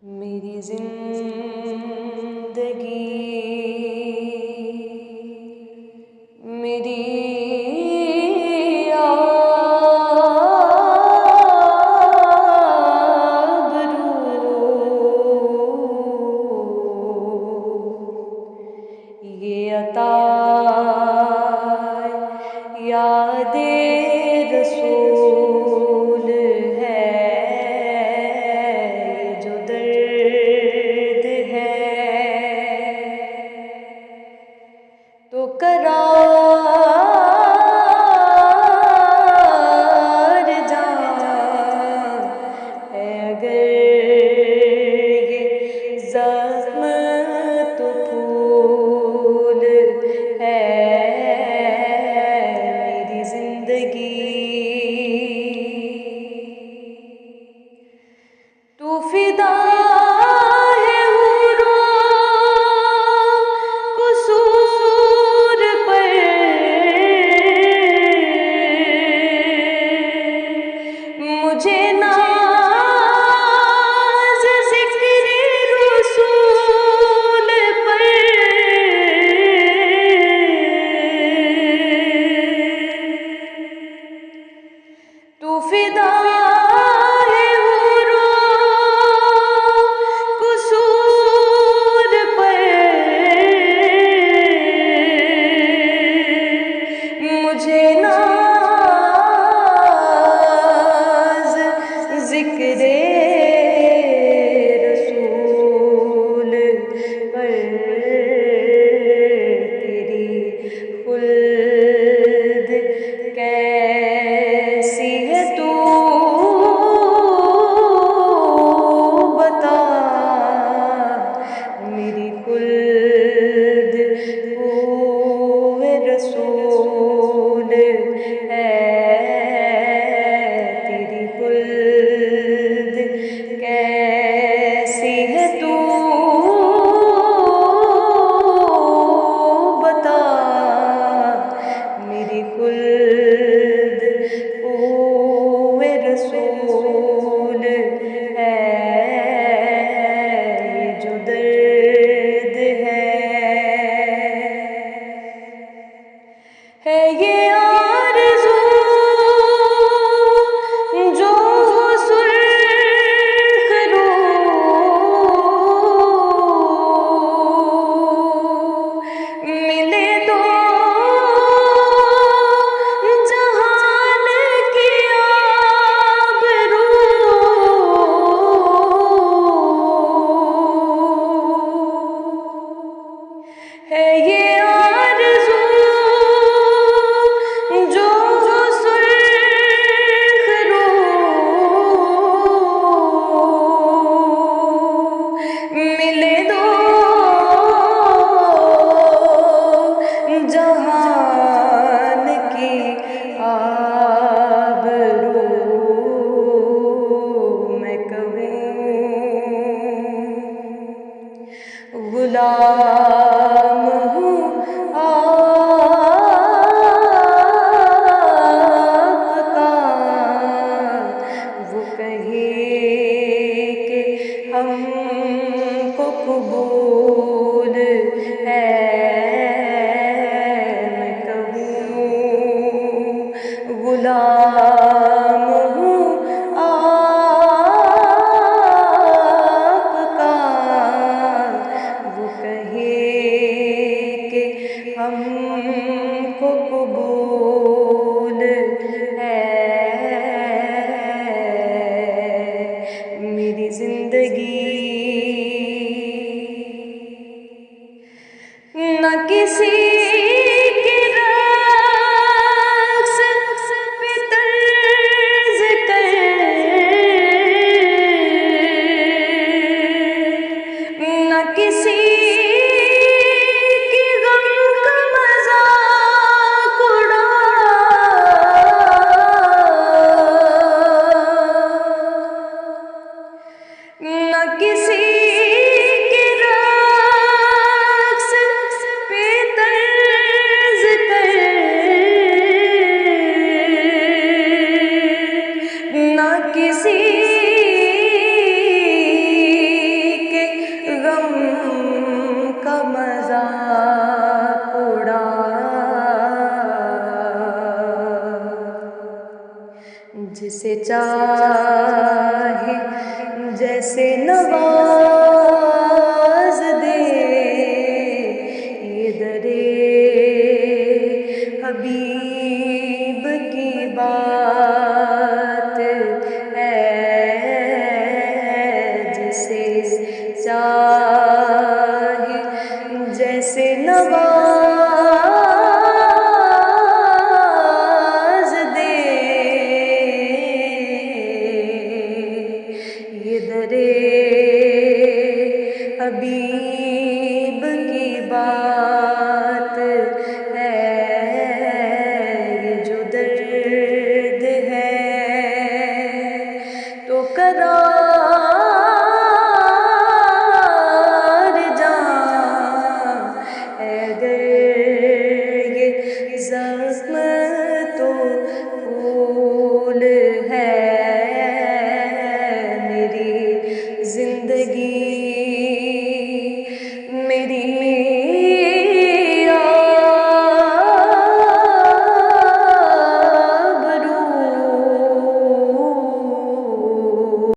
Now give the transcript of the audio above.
मेरी जिंदगी मेरी आबरू ये अता यादे रसूल है, जो दर्द है तो करार जान है, अगर ये ज़ख्म तो फूल है। मेरी जिंदगी तू फिदा है हूरों कसूर पर, मुझे नाज ज़िक्र रसूल पर। तू फिदा है हूरों कसूर पर, मुझे नाज ज़िक्र रसूल पर। तेरी खुल्द कैसी है तू बता, मेरी खुल्द हुए रसूल है। तेरी खुल्द कैसी है तू बता, मेरी खुल्द हुए रसूल है, ये जो दर्द है ये आरज़ू जो सुर्ख़ रूह मिले तो जहान की आबरू है, ये आरज़ू जो सुर्ख़ रूह मिले दो जहान की आबरू। मैं कहूँ गुलाम हूँ आपका, वो कहे कि हमको कबूल है। मैं कहूँ गुलाम हूँ आपका, वो कहे कि हमको कबूल है। मेरी जिंदगी न किसी के रक़्स पे तर्ज़ कर, न किसी के गम का मज़ाक उड़ा, न किसी के रक़्स पे तर्ज़ कर, न किसी चाहे जैसे नवा